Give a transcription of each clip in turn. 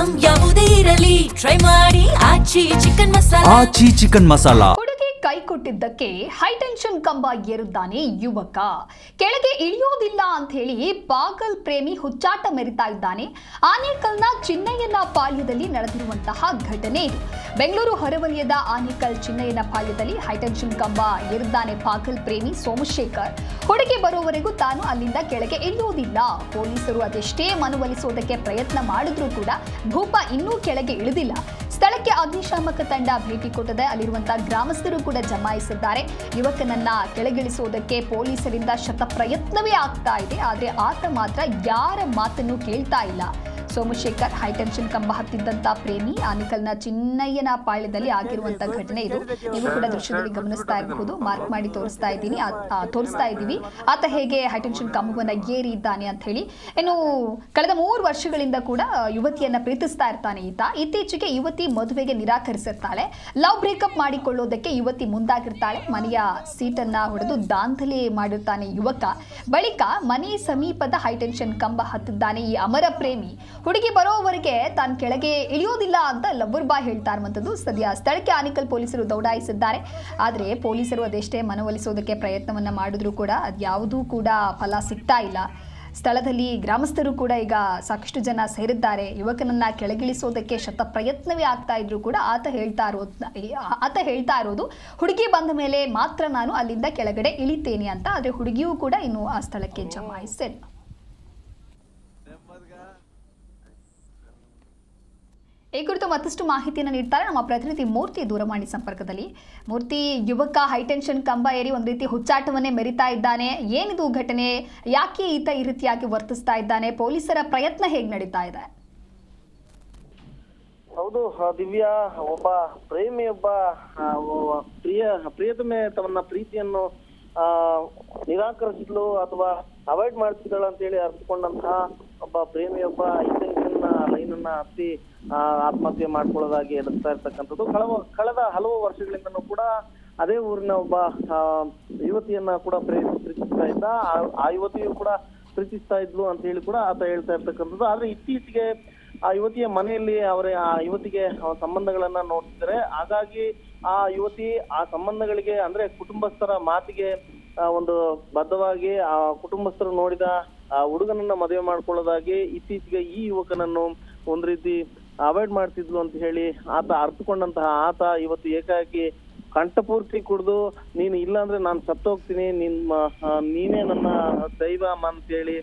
Item ಯಾವುದೇ ಇರಲಿ try ಮಾಡಿ ಆಚಿ ಚಿಕನ್ ಮಸಾಲಾ. ಹುಡುಗಿ ಕೈ ಕೊಟ್ಟಿದ್ದಕ್ಕೆ ಹೈಟೆನ್ಷನ್ ಕಂಬ ಏರುತ್ತಾನೆ ಯುವಕ. ಕೆಳಗೆ ಇಳಿಯೋದಿಲ್ಲ ಅಂತ ಹೇಳಿ ಪಾಗಲ್ ಪ್ರೇಮಿ ಹುಚ್ಚಾಟ ಮೆರಿತಾ ಇದ್ದಾನೆ. ಆನೇಕಲ್ನ ಚಿನ್ನಯ್ಯನ ಪಾಳ್ಯದಲ್ಲಿ ನಡೆದಿರುವಂತಹ ಘಟನೆ ಇದು. ಬೆಂಗಳೂರು ಹೊರವಲಯದ ಆನೇಕಲ್ ಚಿನ್ನಯ್ಯನ ಪಾಳ್ಯದಲ್ಲಿ ಹೈಟೆನ್ಷನ್ ಕಂಬ ಏರಿದ್ದಾನೆ ಪಾಗಲ್ ಪ್ರೇಮಿ ಸೋಮಶೇಖರ್. ಹುಡುಗಿ ಬರುವವರೆಗೂ ತಾನು ಅಲ್ಲಿಂದ ಕೆಳಗೆ ಇಳಿಯೋದಿಲ್ಲ. ಪೊಲೀಸರು ಅದೆಷ್ಟೇ ಮನವೊಲಿಸೋದಕ್ಕೆ ಪ್ರಯತ್ನ ಮಾಡಿದ್ರೂ ಕೂಡ ಭೂಪ ಇನ್ನೂ ಕೆಳಗೆ ಇಳಿದಿಲ್ಲ. ಸ್ಥಳಕ್ಕೆ ಅಗ್ನಿಶಾಮಕ ತಂಡ ಭೇಟಿ ಕೊಟ್ಟದೆ. ಅಲ್ಲಿರುವಂತಹ ಗ್ರಾಮಸ್ಥರು ಕೂಡ ಜಮಾಯಿಸಿದ್ದಾರೆ. ಯುವಕನನ್ನ ಕೆಳಗಿಳಿಸುವುದಕ್ಕೆ ಪೊಲೀಸರಿಂದ ಶತ ಪ್ರಯತ್ನವೇ ಆಗ್ತಾ ಇದೆ. ಆದ್ರೆ ಆತ ಮಾತ್ರ ಯಾರ ಮಾತನ್ನು ಕೇಳ್ತಾ ಇಲ್ಲ. ಸೋಮಶೇಖರ್ ಹೈಟೆನ್ಷನ್ ಕಂಬ ಹತ್ತಿದ್ದಂತ ಪ್ರೇಮಿ. ಆನೇಕಲ್ನ ಚಿನ್ನಯ್ಯನ ಪಾಳ್ಯದಲ್ಲಿ ಆಗಿರುವಂತಹ ಘಟನೆ ಇದು. ನೀವು ಕೂಡ ದೃಶ್ಯದಲ್ಲಿ ಗಮನಿಸ್ತಾ ಇರಬಹುದು. ಮಾರ್ಕ್ ಮಾಡಿ ತೋರಿಸ್ತಾ ಇದ್ದೀವಿ ಆತ ಹೇಗೆ ಹೈಟೆನ್ಷನ್ ಕಂಬವನ್ನ ಏರಿ ಇದ್ದಾನೆ ಅಂತ ಹೇಳಿ. ಇನ್ನು ಕಳೆದ 3 ವರ್ಷಗಳಿಂದ ಕೂಡ ಯುವತಿಯನ್ನ ಪ್ರೀತಿಸ್ತಾ ಇರ್ತಾನೆ ಈತ. ಇತ್ತೀಚೆಗೆ ಯುವತಿ ಮದುವೆಗೆ ನಿರಾಕರಿಸಿರ್ತಾಳೆ. ಲವ್ ಬ್ರೇಕಪ್ ಮಾಡಿಕೊಳ್ಳೋದಕ್ಕೆ ಯುವತಿ ಮುಂದಾಗಿರ್ತಾಳೆ. ಮನೆಯ ಸೀಟನ್ನ ಹೊಡೆದು ದಾಂಧಲೆ ಮಾಡಿರ್ತಾನೆ ಯುವಕ. ಬಳಿಕ ಮನೆ ಸಮೀಪದ ಹೈಟೆನ್ಷನ್ ಕಂಬ ಹತ್ತಿದ್ದಾನೆ ಈ ಅಮರ ಪ್ರೇಮಿ. ಹುಡುಗಿ ಬರೋವರೆಗೆ ತಾನು ಕೆಳಗೆ ಇಳಿಯೋದಿಲ್ಲ ಅಂತ ಲವ್ವರ್ ಬಾಯ್ ಹೇಳ್ತಾ ಇರುವಂಥದ್ದು. ಸದ್ಯ ಸ್ಥಳಕ್ಕೆ ಆನೇಕಲ್ ಪೊಲೀಸರು ದೌಡಾಯಿಸಿದ್ದಾರೆ. ಆದರೆ ಪೊಲೀಸರು ಅದೆಷ್ಟೇ ಮನವೊಲಿಸೋದಕ್ಕೆ ಪ್ರಯತ್ನವನ್ನ ಮಾಡಿದ್ರೂ ಕೂಡ ಅದ್ಯಾವುದೂ ಕೂಡ ಫಲ ಸಿಗ್ತಾ ಇಲ್ಲ. ಸ್ಥಳದಲ್ಲಿ ಗ್ರಾಮಸ್ಥರು ಕೂಡ ಈಗ ಸಾಕಷ್ಟು ಜನ ಸೇರಿದ್ದಾರೆ. ಯುವಕನನ್ನ ಕೆಳಗಿಳಿಸೋದಕ್ಕೆ ಶತ ಪ್ರಯತ್ನವೇ ಆಗ್ತಾ ಇದ್ರು ಕೂಡ ಆತ ಹೇಳ್ತಾ ಇರೋದು ಹುಡುಗಿ ಬಂದ ಮೇಲೆ ಮಾತ್ರ ನಾನು ಅಲ್ಲಿಂದ ಕೆಳಗಡೆ ಇಳಿತೇನೆ ಅಂತ. ಆದರೆ ಹುಡುಗಿಯೂ ಕೂಡ ಇನ್ನು ಆ ಸ್ಥಳಕ್ಕೆ ಜಮಾಯಿಸಿಲ್ಲ. ಈ ಕುರಿತು ಮತ್ತಷ್ಟು ಮಾಹಿತಿಯನ್ನು ನೀಡ್ತಾರೆ ನಮ್ಮ ಪ್ರತಿನಿಧಿ ಮೂರ್ತಿ ದೂರವಾಣಿ ಸಂಪರ್ಕದಲ್ಲಿ. ಮೂರ್ತಿ, ಯುವಕ ಹೈಟೆನ್ಷನ್ ಕಂಬ ಏರಿ ಒಂದು ರೀತಿ ಹುಚ್ಚಾಟವನ್ನೇ ಮೆರಿತಾ ಇದ್ದಾನೆ. ಏನಿದು ಘಟನೆ? ಯಾಕೆ ಈತ ಈ ರೀತಿಯಾಗಿ ವರ್ತಿಸ್ತಾ ಇದ್ದಾನೆ? ಪೊಲೀಸರ ಪ್ರಯತ್ನ ಹೇಗೆ ನಡೀತಾ ಇದೆ? ಹೌದು ದಿವ್ಯಾ, ಒಬ್ಬ ಪ್ರೇಮಿಯೊಬ್ಬ ಪ್ರಿಯತಮೆ ತನ್ನ ಪ್ರೀತಿಯನ್ನು ನಿರಾಕರಿಸಿದ್ಲು ಅಥವಾ ಅವಾಯ್ಡ್ ಮಾಡ್ತಿದ್ದಾಳ ಅಂತ ಹೇಳಿ ಅರ್ಥಕೊಂಡಂತಹ ಒಬ್ಬ ಪ್ರೇಮಿಯೊಬ್ಬ ಹೈಟೆನ್ಷನ್ ಲೈನ್ ಅನ್ನ ಹತ್ತಿ ಆತ್ಮಹತ್ಯೆ ಮಾಡ್ಕೊಳ್ಳೋದಾಗಿ ಎದುರಿಸ್ತಾ ಇರ್ತಕ್ಕಂಥದ್ದು. ಕಳೆದ ಹಲವು ವರ್ಷಗಳಿಂದನೂ ಕೂಡ ಅದೇ ಊರಿನ ಒಬ್ಬ ಯುವತಿಯನ್ನ ಕೂಡ ಪ್ರೀತಿಸ್ತಾ ಇದ್ದ. ಆ ಯುವತಿಯು ಕೂಡ ಪ್ರೀತಿಸ್ತಾ ಇದ್ಲು ಅಂತ ಹೇಳಿ ಕೂಡ ಆತ ಹೇಳ್ತಾ ಇರ್ತಕ್ಕಂಥದ್ದು. ಆದ್ರೆ ಇತ್ತೀಚೆಗೆ ಆ ಯುವತಿಯ ಮನೆಯಲ್ಲಿ ಆ ಯುವತಿಗೆ ಸಂಬಂಧಗಳನ್ನ ನೋಡ್ತಿದ್ದಾರೆ. ಹಾಗಾಗಿ ಆ ಯುವತಿ ಆ ಸಂಬಂಧಗಳಿಗೆ ಅಂದ್ರೆ ಕುಟುಂಬಸ್ಥರ ಮಾತಿಗೆ ಒಂದು ಬದ್ಧವಾಗಿ ಆ ಕುಟುಂಬಸ್ಥರು ನೋಡಿದ ಆ ಹುಡುಗನನ್ನ ಮದುವೆ ಮಾಡ್ಕೊಳ್ಳೋದಾಗಿ ಇತ್ತೀಚೆಗೆ ಈ ಯುವಕನನ್ನು ಒಂದ್ ರೀತಿ ಅವಾಯ್ಡ್ ಮಾಡ್ತಿದ್ಲು ಅಂತ ಹೇಳಿ ಆತ ಅರ್ಥಕೊಂಡಂತಹ ಆತ ಇವತ್ತು ಏಕಾಏಕಿ ಕಂಠಪೂರ್ತಿ ಕುಡಿದು ನೀನು ಇಲ್ಲ ಅಂದ್ರೆ ನಾನು ಸತ್ತೋಗ್ತೀನಿ, ನೀನೇ ನನ್ನ ದೈವ ಅಂತ ಹೇಳಿ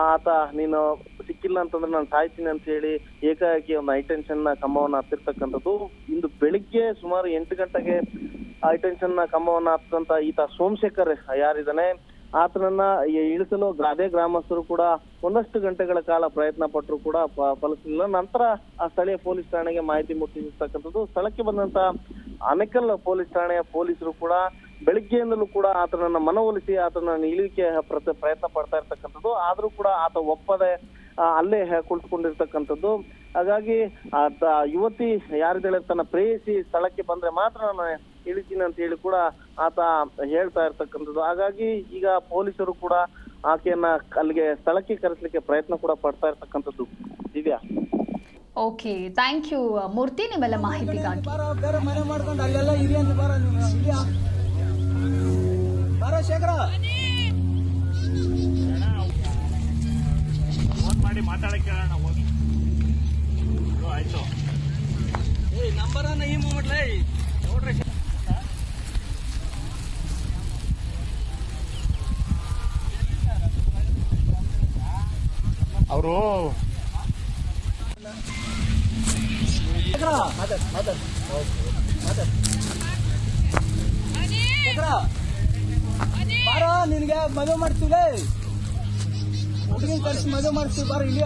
ಆತ ನೀನು ಸಿಕ್ಕಿಲ್ಲ ಅಂತಂದ್ರೆ ನಾನು ಸಾಯ್ತೀನಿ ಅಂತ ಹೇಳಿ ಏಕಾಏಕಿ ಒಂದು ಹೈಟೆನ್ಷನ್ ಕಂಬವನ್ನ ಹತ್ತಿರ್ತಕ್ಕಂಥದ್ದು. ಇಂದು ಬೆಳಿಗ್ಗೆ ಸುಮಾರು 8 ಗಂಟೆಗೆ ಹೈಟೆನ್ಷನ್ ಕಂಬವನ್ನ ಹತ್ತಂತ ಈತ ಸೋಮಶೇಖರ್ ಯಾರಿದ್ದಾನೆ ಆತನನ್ನ ಇಳಿಸಲು ಅದೇ ಗ್ರಾಮಸ್ಥರು ಕೂಡ ಒಂದಷ್ಟು ಗಂಟೆಗಳ ಕಾಲ ಪ್ರಯತ್ನ ಪಟ್ಟರು ಕೂಡ ಫಲಿಸಲಿಲ್ಲ. ನಂತರ ಆ ಸ್ಥಳೀಯ ಪೊಲೀಸ್ ಠಾಣೆಗೆ ಮಾಹಿತಿ ಮುಟ್ಟಿಸಿರ್ತಕ್ಕಂಥದ್ದು. ಸ್ಥಳಕ್ಕೆ ಬಂದಂತ ಆನೇಕಲ್ ಪೊಲೀಸ್ ಠಾಣೆಯ ಪೊಲೀಸರು ಕೂಡ ಬೆಳಿಗ್ಗೆಯಿಂದಲೂ ಕೂಡ ಆತನನ್ನ ಮನವೊಲಿಸಿ ಆತನ ಇಳಿಕೆ ಪ್ರಯತ್ನ ಪಡ್ತಾ ಇರ್ತಕ್ಕಂಥದ್ದು. ಆದ್ರೂ ಕೂಡ ಆತ ಒಪ್ಪದೆ ಅಲ್ಲೇ ಕುಳಿತುಕೊಂಡಿರ್ತಕ್ಕಂಥದ್ದು. ಹಾಗಾಗಿ ಆತ ಯುವತಿ ಯಾರಿದ್ದಾಳೆ ತನ್ನ ಪ್ರೇಯಸಿ ಸ್ಥಳಕ್ಕೆ ಬಂದ್ರೆ ಮಾತ್ರ ನಾನು ಇಳಿತೀನಿ ಅಂತ ಹೇಳಿ ಕೂಡ ಆತ ಹೇಳ್ತಾ ಇರ್ತಕ್ಕಂಥದ್ದು. ಹಾಗಾಗಿ ಈಗ ಪೊಲೀಸರು ಕೂಡ ಆಕೆಯನ್ನ ಅಲ್ಲಿಗೆ ಸ್ಥಳಕ್ಕೆ ಕರೆಸಲಿಕ್ಕೆ ಪ್ರಯತ್ನ ಕೂಡ ಪಡ್ತಾ ಇರ್ತಕ್ಕಂಥದ್ದು. ದಿವ್ಯಾ, ಓಕೆ, ಥ್ಯಾಂಕ್ ಯು ಮೂರ್ತಿ ನಿಮ್ಮೆಲ್ಲ ಮಾಹಿತಿಗಾಗಿ. ಮಾತಾಡಕ್ಕೆ ಹೋಗಿ ಆಯ್ತು ನಂಬರ್ ಈ ಮೂಮೆಂಟ್ ನೋಡ್ರಿ ಅವರು ಬಾರೋ ನಿನ್ಗೆ ಮದುವೆ ಮಾಡ್ತೀವಿ, ಹುಡುಗಿನ ಕಳಿಸಿ ಮದುವೆ ಮಾಡ್ತೀವಿ ಬಾರೋ. ಇಲ್ಲಿ